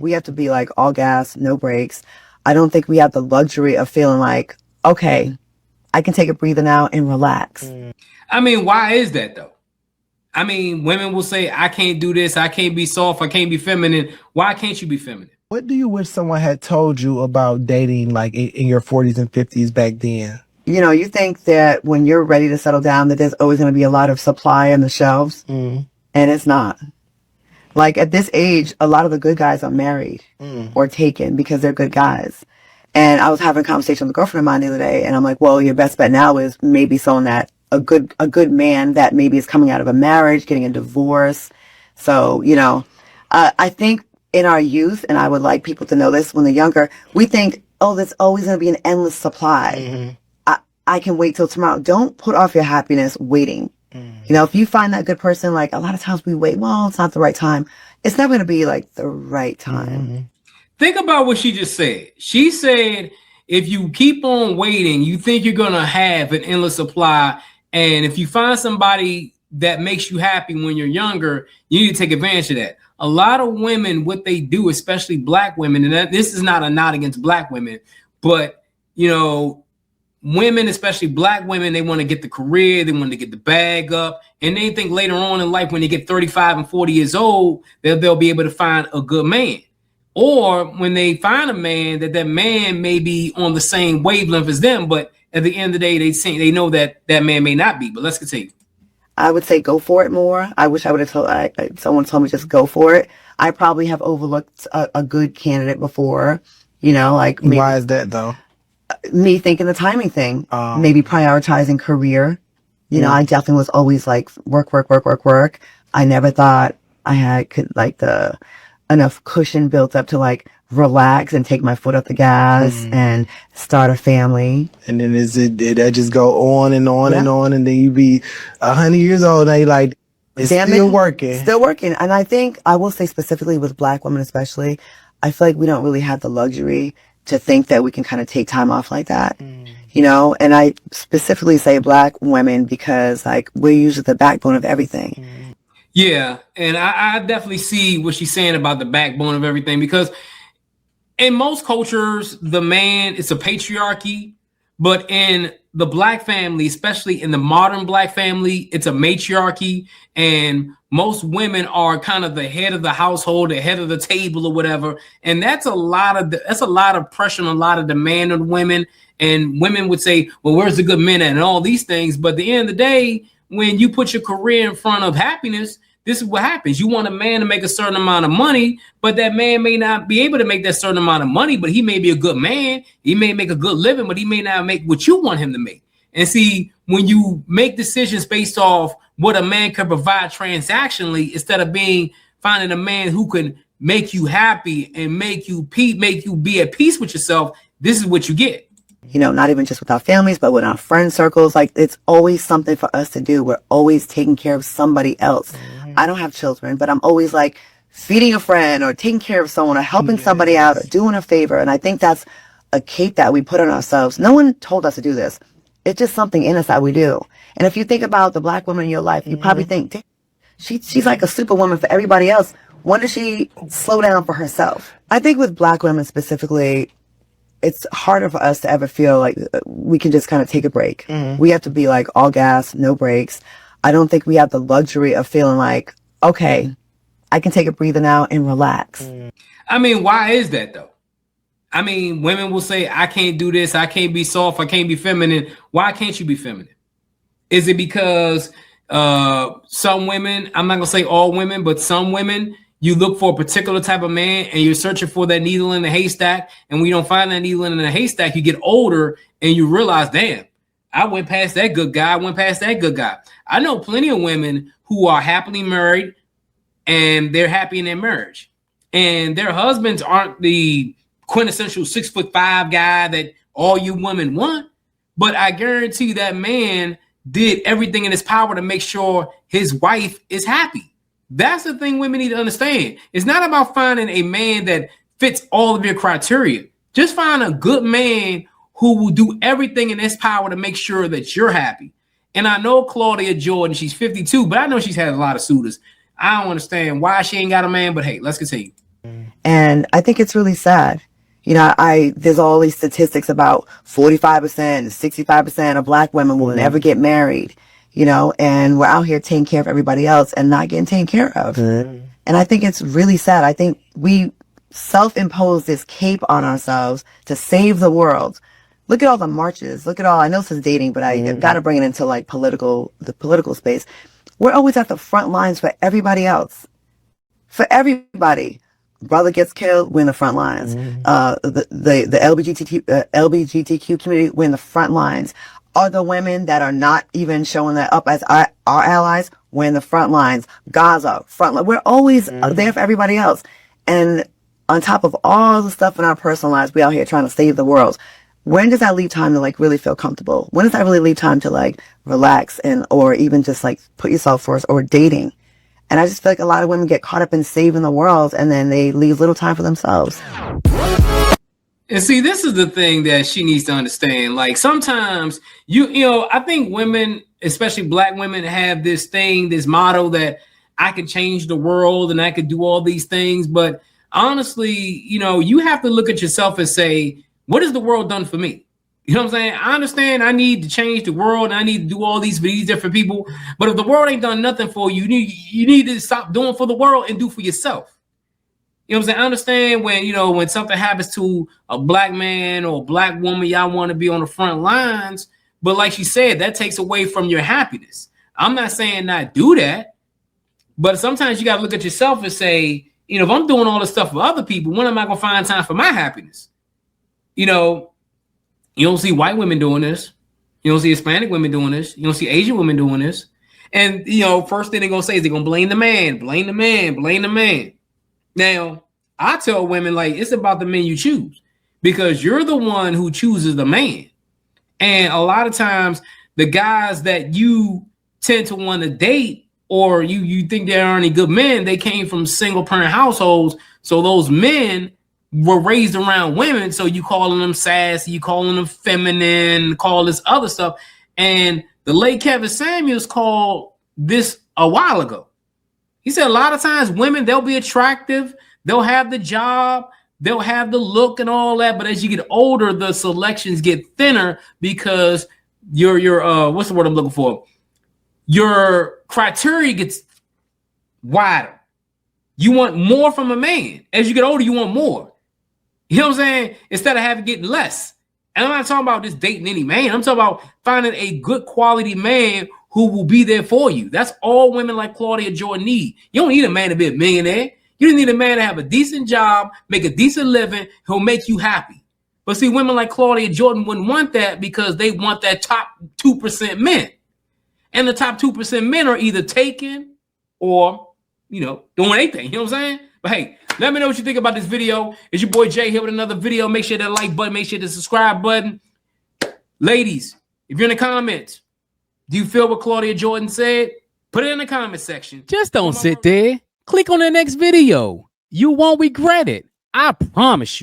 We have to be like all gas, no brakes. I don't think we have the luxury of feeling like, okay, I can take a breather now and relax. I mean, why is that though? I mean, women will say, I can't do this. I can't be soft. I can't be feminine. Why can't you be feminine? What do you wish someone had told you about dating like in your 40s and 50s back then? You know, you think that when you're ready to settle down, that there's always going to be a lot of supply on the shelves. And it's not. Like at this age, a lot of the good guys are married or taken because they're good guys. And I was having a conversation with a girlfriend of mine the other day, and I'm like, well, your best bet now is maybe someone that a good man that maybe is coming out of a marriage, getting a divorce. So, you know, I think in our youth, and I would like people to know this when they're younger, we think, oh, there's always going to be an endless supply. I can wait till tomorrow. Don't put off your happiness waiting. You know, if you find that good person, like a lot of times we wait, well, it's not the right time. It's never going to be like the right time. Think about what she just said. She said, if you keep on waiting, you think you're going to have an endless supply. And if you find somebody that makes you happy when you're younger, you need to take advantage of that. A lot of women, what they do, especially black women, and this is not a nod against black women, but, you know, women, especially black women, they want to get the career, they want to get the bag up, and they think later on in life when they get 35 and 40 years old, they'll be able to find a good man. Or when they find a man, that man may be on the same wavelength as them, but at the end of the day, they know that man may not be. But let's continue. I would say go for it more. I wish I would have told someone told me just go for it. I probably have overlooked a good candidate before, you know, like maybe, why is that though? Me thinking the timing thing, maybe prioritizing career. You know, I definitely was always like work. I never thought I could like the enough cushion built up to like relax and take my foot off the gas and start a family. And then that just go on and on and on, and then you be 100 years old and you like, it's still working. And I think I will say specifically with black women especially, I feel like we don't really have the luxury to think that we can kind of take time off like that, you know? And I specifically say black women because like we're usually the backbone of everything. Yeah, and I definitely see what she's saying about the backbone of everything, because in most cultures, the man, it's a patriarchy, but in the black family, especially in the modern black family, it's a matriarchy, and most women are kind of the head of the household, the head of the table or whatever, and that's a lot of pressure and a lot of demand on women. And women would say, well, where's the good men at, and all these things. But at the end of the day, when you put your career in front of happiness, this is what happens. You want a man to make a certain amount of money, but that man may not be able to make that certain amount of money, but he may be a good man. He may make a good living, but he may not make what you want him to make. And see, when you make decisions based off what a man can provide transactionally, instead of finding a man who can make you happy and make you be at peace with yourself, this is what you get. You know, not even just with our families, but with our friend circles. Like, it's always something for us to do. We're always taking care of somebody else. I don't have children, but I'm always like feeding a friend or taking care of someone or helping somebody out or doing a favor. And I think that's a cape that we put on ourselves. No one told us to do this. It's just something in us that we do. And if you think about the black woman in your life, you probably think, she's like a superwoman for everybody else. When does she slow down for herself? I think with black women specifically, it's harder for us to ever feel like we can just kind of take a break. We have to be like all gas, no brakes. I don't think we have the luxury of feeling like, okay, I can take a breather now and relax. I mean, why is that though? I mean, women will say, I can't do this. I can't be soft. I can't be feminine. Why can't you be feminine? Is it because some women, I'm not going to say all women, but some women, you look for a particular type of man and you're searching for that needle in the haystack. And when you don't find that needle in the haystack, you get older and you realize, damn, I went past that good guy. I went past that good guy. I know plenty of women who are happily married and they're happy in their marriage. And their husbands aren't the quintessential 6'5" guy that all you women want. But I guarantee you that man did everything in his power to make sure his wife is happy. That's the thing women need to understand. It's not about finding a man that fits all of your criteria. Just find a good man who will do everything in his power to make sure that you're happy. And I know Claudia Jordan, she's 52, but I know she's had a lot of suitors. I don't understand why she ain't got a man, but hey, let's continue. And I think it's really sad. You know, there's all these statistics about 45%, 65% of black women will never get married, you know, and we're out here taking care of everybody else and not getting taken care of. And I think it's really sad. I think we self-impose this cape on ourselves to save the world. Look at all the marches. Look at all, I know this is dating, but I got to bring it into like the political space. We're always at the front lines for everybody else. For everybody. Brother gets killed, we're in the front lines. The LGBTQ community, we're in the front lines. Other women that are not even showing that up as our allies, we're in the front lines. Gaza, front line. We're always there for everybody else. And on top of all the stuff in our personal lives, we out here trying to save the world. When does that leave time to like really feel comfortable? When does that really leave time to like relax or even just like put yourself first, or dating? And I just feel like a lot of women get caught up in saving the world and then they leave little time for themselves. And see, this is the thing that she needs to understand. Like sometimes you know, I think women, especially black women, have this thing, this motto that I can change the world and I could do all these things. But honestly, you know, you have to look at yourself and say, what has the world done for me? You know what I'm saying? I understand I need to change the world and I need to do all these for these different people. But if the world ain't done nothing for you, you need to stop doing for the world and do for yourself. You know what I'm saying? I understand when, you know, when something happens to a black man or a black woman, y'all want to be on the front lines. But like she said, that takes away from your happiness. I'm not saying not do that. But sometimes you got to look at yourself and say, you know, if I'm doing all this stuff for other people, when am I going to find time for my happiness? You know, you don't see white women doing this. You don't see Hispanic women doing this. You don't see Asian women doing this. And, you know, first thing they're going to say is they're going to blame the man, blame the man, blame the man. Now, I tell women, like, it's about the men you choose because you're the one who chooses the man. And a lot of times the guys that you tend to want to date or you think they aren't any good men, they came from single parent households. So those men were raised around women, so you calling them sassy, you calling them feminine, call this other stuff. And the late Kevin Samuels called this a while ago. He said a lot of times women, they'll be attractive, they'll have the job, they'll have the look and all that, but as you get older, the selections get thinner because your what's the word I'm looking for? Your criteria gets wider. You want more from a man. As you get older, you want more. You know what I'm saying? Instead of getting less. And I'm not talking about just dating any man. I'm talking about finding a good quality man who will be there for you. That's all women like Claudia Jordan need. You don't need a man to be a millionaire. You need a man to have a decent job, make a decent living, who'll make you happy. But see, women like Claudia Jordan wouldn't want that because they want that top 2% men. And the top 2% men are either taken or, you know, doing anything. You know what I'm saying? But hey, let me know what you think about this video. It's your boy Jay here with another video. Make sure that like button, make sure the subscribe button. Ladies, if you're in the comments, do you feel what Claudia Jordan said? Put it in the comment section. Just don't sit there. Click on the next video. You won't regret it. I promise you.